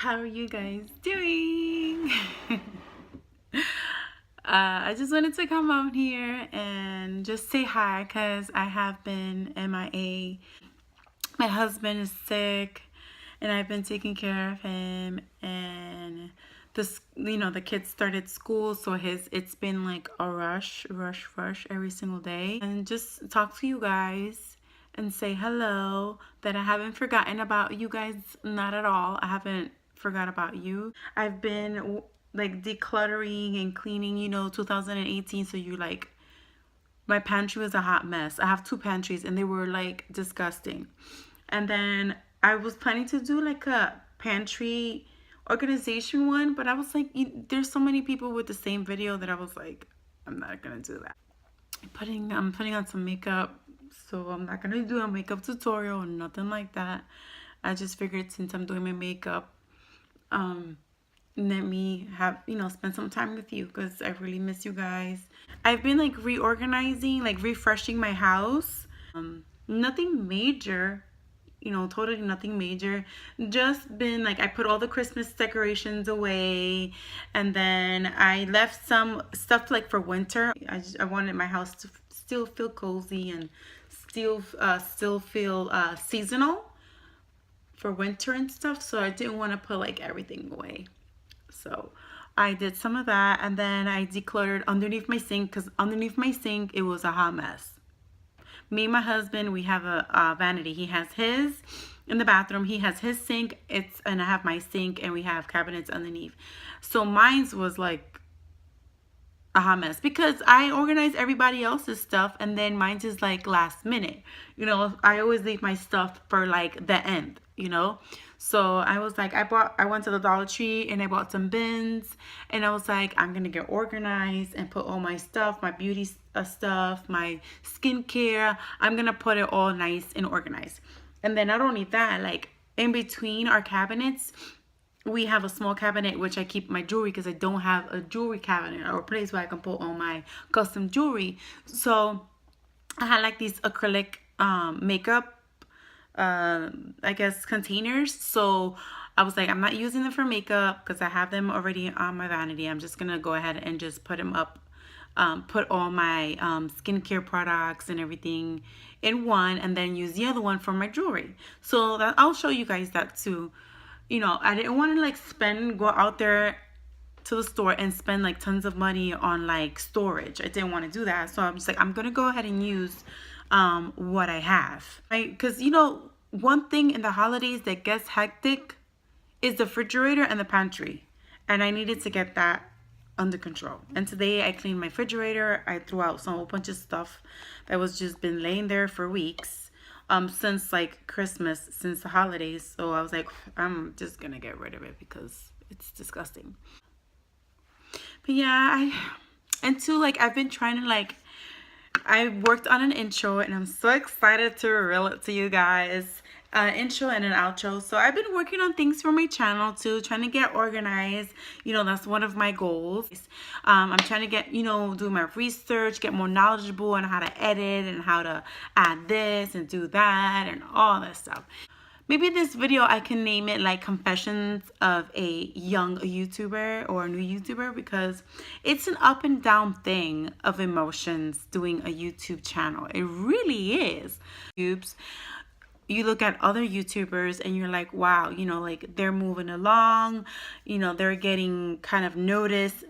How are you guys doing? I just wanted to come out here and just say hi because I have been MIA. My husband is sick and I've been taking care of him, and the kids started school, so it's been like a rush every single day. And just talk to you guys and say hello, that I haven't forgotten about you guys, not at all. I haven't forgot about you. I've been like decluttering and cleaning, 2018, so my pantry was a hot mess. I have two pantries and they were like disgusting. And then I was planning to do like a pantry organization one, but I was like, there's so many people with the same video that I was like, I'm not gonna do that. I'm putting on some makeup, so I'm not gonna do a makeup tutorial or nothing like that. I just figured since I'm doing my makeup, let me have, spend some time with you because I really miss you guys. I've been like reorganizing, like refreshing my house. Nothing major, totally nothing major. Just been like, I put all the Christmas decorations away, and then I left some stuff like for winter. I wanted my house to still feel cozy and still feel seasonal for winter and stuff. So I didn't want to put like everything away. So I did some of that, and then I decluttered underneath my sink because underneath my sink it was a hot mess. Me and my husband, we have a vanity. He has his in the bathroom. He has his sink. And I have my sink, and we have cabinets underneath. So mine's was like a hot mess because I organize everybody else's stuff, and then mine's is like last minute. I always leave my stuff for like the end. So I was like, I went to the Dollar Tree and I bought some bins, and I was like, I'm gonna get organized and put all my stuff, my beauty stuff, my skincare. I'm gonna put it all nice and organized. And then not only that, like in between our cabinets, we have a small cabinet which I keep my jewelry because I don't have a jewelry cabinet or a place where I can put all my custom jewelry. So I had like these acrylic makeup I guess containers. So I was like, I'm not using them for makeup because I have them already on my vanity. I'm just gonna go ahead and just put them up, put all my skincare products and everything in one, and then use the other one for my jewelry. So I'll show you guys that too. I didn't want to like go out there to the store and spend like tons of money on like storage. I didn't want to do that. So I'm just like, I'm gonna go ahead and use what I have, right? Because one thing in the holidays that gets hectic is the refrigerator and the pantry, and I needed to get that under control. And today I cleaned my refrigerator. I threw out some whole bunch of stuff that was just been laying there for weeks, since like Christmas, since the holidays. So I was like, I'm just gonna get rid of it because it's disgusting. But yeah, and two, like I've been trying to like, I worked on an intro and I'm so excited to reveal it to you guys. Intro and an outro. So I've been working on things for my channel too, trying to get organized. That's one of my goals. I'm trying to get, do my research, get more knowledgeable on how to edit and how to add this and do that and all that stuff. Maybe this video I can name it like Confessions of a Young YouTuber or a New YouTuber, because it's an up and down thing of emotions doing a YouTube channel. It really is. You look at other YouTubers and you're like, wow, like they're moving along, they're getting kind of noticed,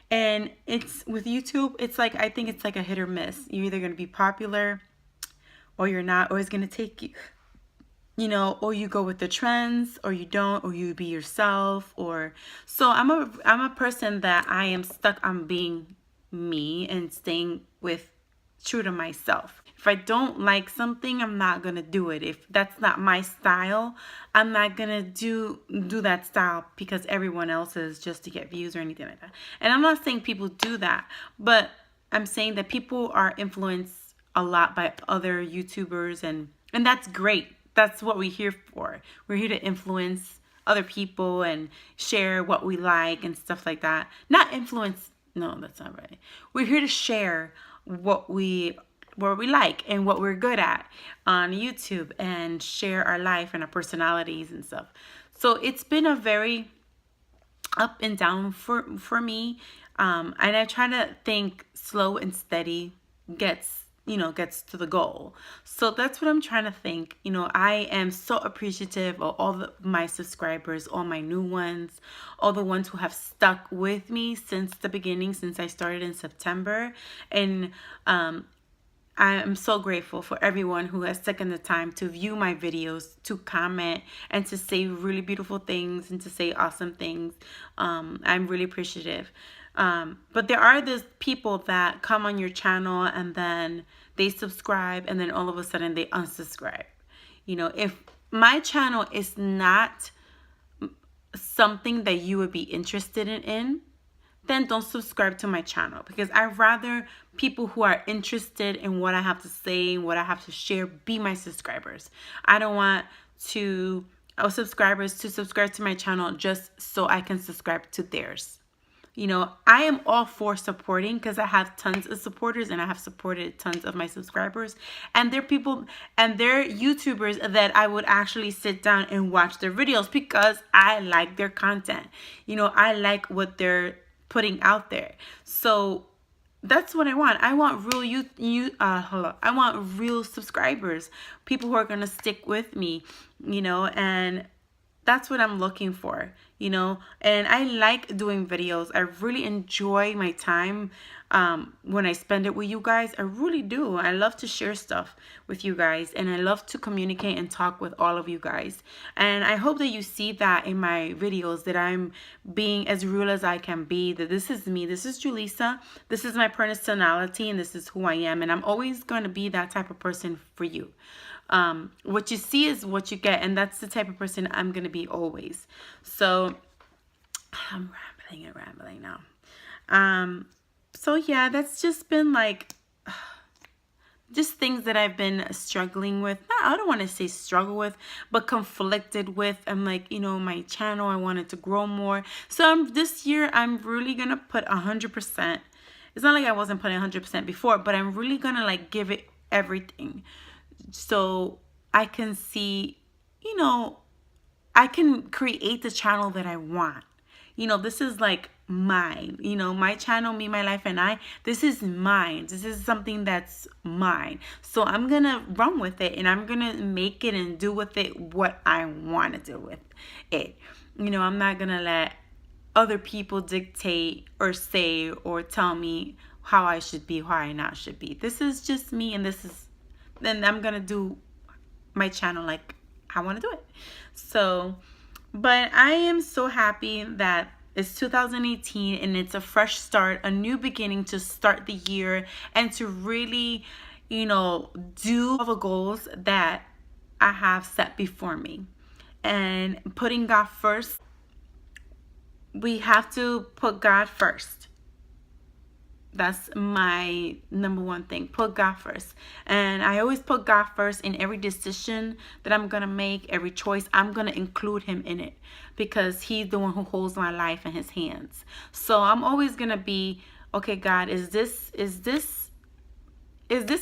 and it's with YouTube, it's like, I think it's like a hit or miss. You're either going to be popular or you're not, or it's going to take you, or you go with the trends, or you don't, or you be yourself. Or so I'm a person that I am stuck on being me and staying with true to myself. If I don't like something, I'm not gonna do it. If that's not my style, I'm not gonna do that style because everyone else is, just to get views or anything like that. And I'm not saying people do that, but I'm saying that people are influenced a lot by other YouTubers, and that's great. That's what we're here for. We're here to influence other people and share what we like and stuff like that. Not influence, no, that's not right. We're here to share what we like and what we're good at on YouTube, and share our life and our personalities and stuff. So it's been a very up and down for me, and I try to think slow and steady gets to the goal. So that's what I'm trying to think. I am so appreciative of all my subscribers, all my new ones, all the ones who have stuck with me since the beginning, since I started in September. And I am so grateful for everyone who has taken the time to view my videos, to comment, and to say really beautiful things and to say awesome things. I'm really appreciative. But there are those people that come on your channel and then they subscribe and then all of a sudden they unsubscribe. If my channel is not something that you would be interested in, then don't subscribe to my channel, because I'd rather people who are interested in what I have to say, what I have to share, be my subscribers. I don't want subscribers to subscribe to my channel just so I can subscribe to theirs. I am all for supporting, because I have tons of supporters and I have supported tons of my subscribers, and they're people and they're YouTubers that I would actually sit down and watch their videos because I like their content. I like what they're putting out there. So that's what I want. I want real I want real subscribers, people who are going to stick with me, and that's what I'm looking for, and I like doing videos. I really enjoy my time when I spend it with you guys. I really do. I love to share stuff with you guys, and I love to communicate and talk with all of you guys. And I hope that you see that in my videos, that I'm being as real as I can be, that this is me, this is Julissa, this is my personality, and this is who I am, and I'm always going to be that type of person for you. What you see is what you get, and that's the type of person I'm going to be always. So I'm rambling now. So yeah, that's just been like just things that I've been struggling with. I don't want to say struggle with, but conflicted with. I'm like, my channel, I wanted to grow more. So this year, I'm really going to put 100%. It's not like I wasn't putting 100% before, but I'm really going to give it everything. So I can see, I can create the channel that I want. This is like mine. My channel, Me, My Life, and I, this is mine. This is something that's mine. So I'm going to run with it, and I'm going to make it and do with it what I want to do with it. I'm not going to let other people dictate or say or tell me how I should be, how I not should be. This is just me, and then I'm going to do my channel like I want to do it. So, but I am so happy that it's 2018 and it's a fresh start, a new beginning to start the year and to really, do all the goals that I have set before me. And putting God first, we have to put God first. That's my number one thing. Put God first. And I always put God first in every decision that I'm going to make, every choice. I'm going to include him in it because he's the one who holds my life in his hands. So I'm always going to be, okay, God, is this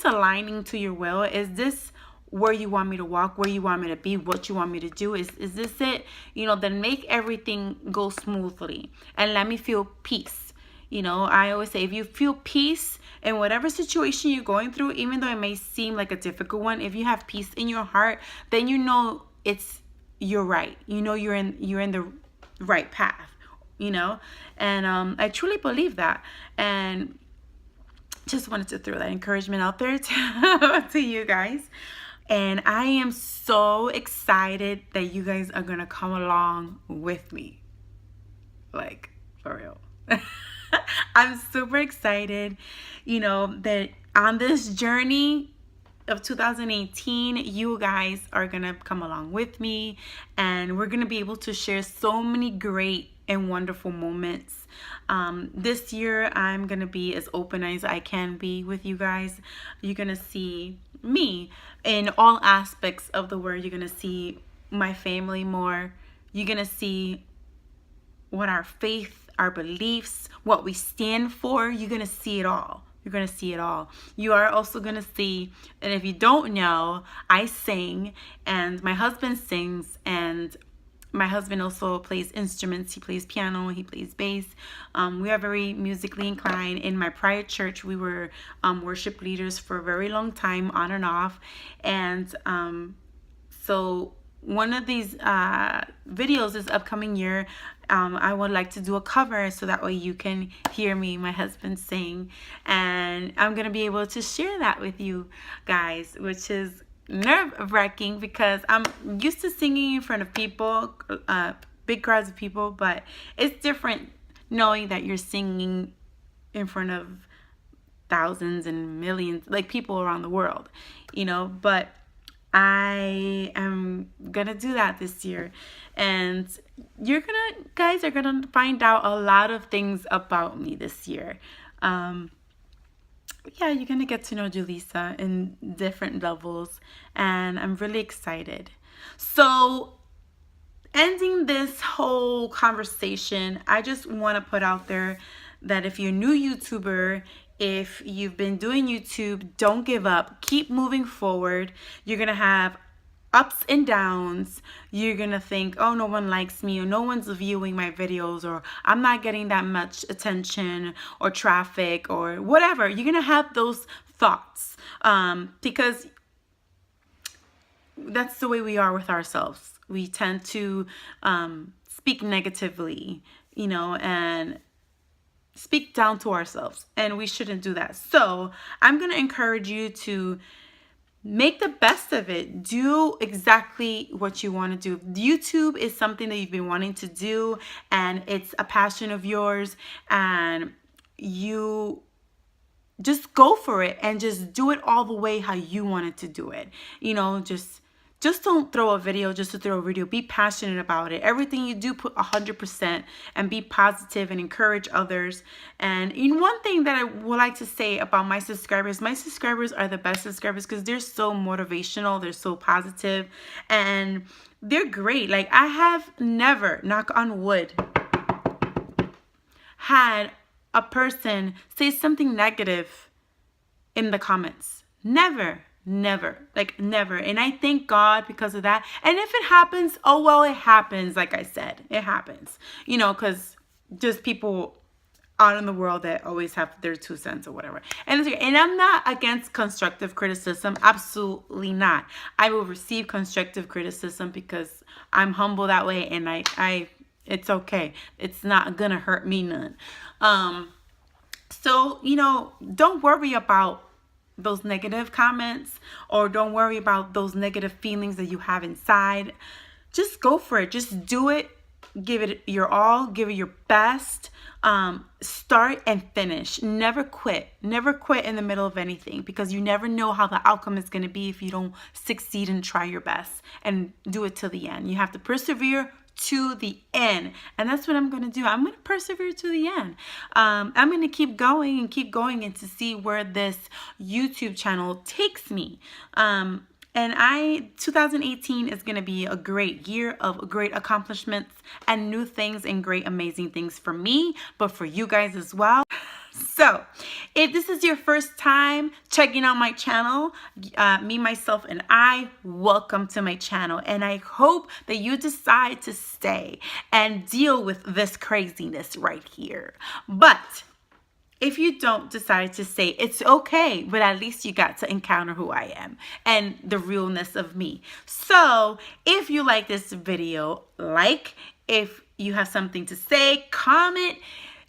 aligning to your will? Is this where you want me to walk, where you want me to be, what you want me to do? Is this it? Then make everything go smoothly and let me feel peace. I always say, if you feel peace in whatever situation you're going through, even though it may seem like a difficult one, if you have peace in your heart, then you're right. You're in the right path, and I truly believe that. And just wanted to throw that encouragement out there to you guys. And I am so excited that you guys are going to come along with me. Like, for real. I'm super excited, that on this journey of 2018, you guys are going to come along with me, and we're going to be able to share so many great and wonderful moments. This year, I'm going to be as open as I can be with you guys. You're going to see me in all aspects of the word. You're going to see my family more. You're going to see what our faith, our beliefs, what we stand for. You're going to see it all. You're going to see it all. You are also going to see, and if you don't know, I sing and my husband sings, and My husband also plays instruments. He plays piano, he plays bass. We are very musically inclined. In my prior church, we were worship leaders for a very long time, on and off. And so one of these videos this upcoming year, I would like to do a cover so that way you can hear me, my husband, sing. And I'm going to be able to share that with you guys, which is nerve-wracking because I'm used to singing in front of people, big crowds of people, but it's different knowing that you're singing in front of thousands and millions, like people around the world, but I am gonna do that this year, and guys are gonna find out a lot of things about me this year. Yeah, you're gonna get to know Julissa in different levels, and I'm really excited. So, ending this whole conversation, I just want to put out there that if you're a new YouTuber, if you've been doing YouTube, don't give up. Keep moving forward. You're gonna have ups and downs. You're gonna think, oh, no one likes me, or no one's viewing my videos, or I'm not getting that much attention or traffic or whatever. You're gonna have those thoughts because that's the way we are with ourselves. We tend to speak negatively, and speak down to ourselves, and we shouldn't do that. So I'm going to encourage you to make the best of it. Do exactly what you want to do. YouTube is something that you've been wanting to do, and it's a passion of yours, and you just go for it and just do it all the way how you wanted to do it. Just don't throw a video just to throw a video. Be passionate about it. Everything you do, put 100% and be positive and encourage others. And one thing that I would like to say about my subscribers are the best subscribers because they're so motivational. They're so positive and they're great. Like, I have never, knock on wood, had a person say something negative in the comments. Never. Like, never. And I thank God because of that. And if it happens, oh well, it happens. Like I said, it happens, because just people out in the world that always have their 2 cents or whatever. And I'm not against constructive criticism. Absolutely not. I will receive constructive criticism because I'm humble that way, and I it's okay. It's not gonna hurt me none. So, don't worry about those negative comments, or don't worry about those negative feelings that you have inside. Just go for it. Just do it. Give it your all. Give it your best. Start and finish. Never quit. Never quit in the middle of anything, because you never know how the outcome is going to be if you don't succeed and try your best and do it till the end. You have to persevere to the end, and that's what I'm going to do. I'm going to persevere to the end. I'm going to keep going and to see where this YouTube channel takes me. And 2018 is going to be a great year of great accomplishments and new things and great amazing things for me, but for you guys as well. So, if this is your first time checking out my channel, me, myself, and I, welcome to my channel. And I hope that you decide to stay and deal with this craziness right here. But if you don't decide to stay, it's okay. But at least you got to encounter who I am and the realness of me. So, if you like this video, if you have something to say, comment.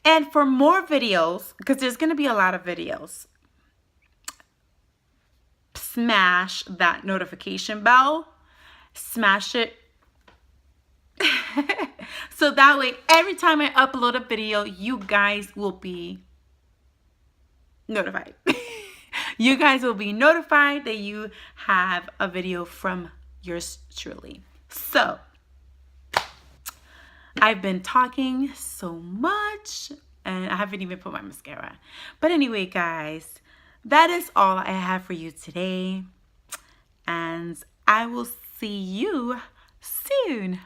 And for more videos, because there's going to be a lot of videos, smash that notification bell. Smash it. So that way, every time I upload a video, you guys will be notified. You guys will be notified that you have a video from yours truly. So, I've been talking so much and I haven't even put my mascara. But anyway, guys, that is all I have for you today. And I will see you soon.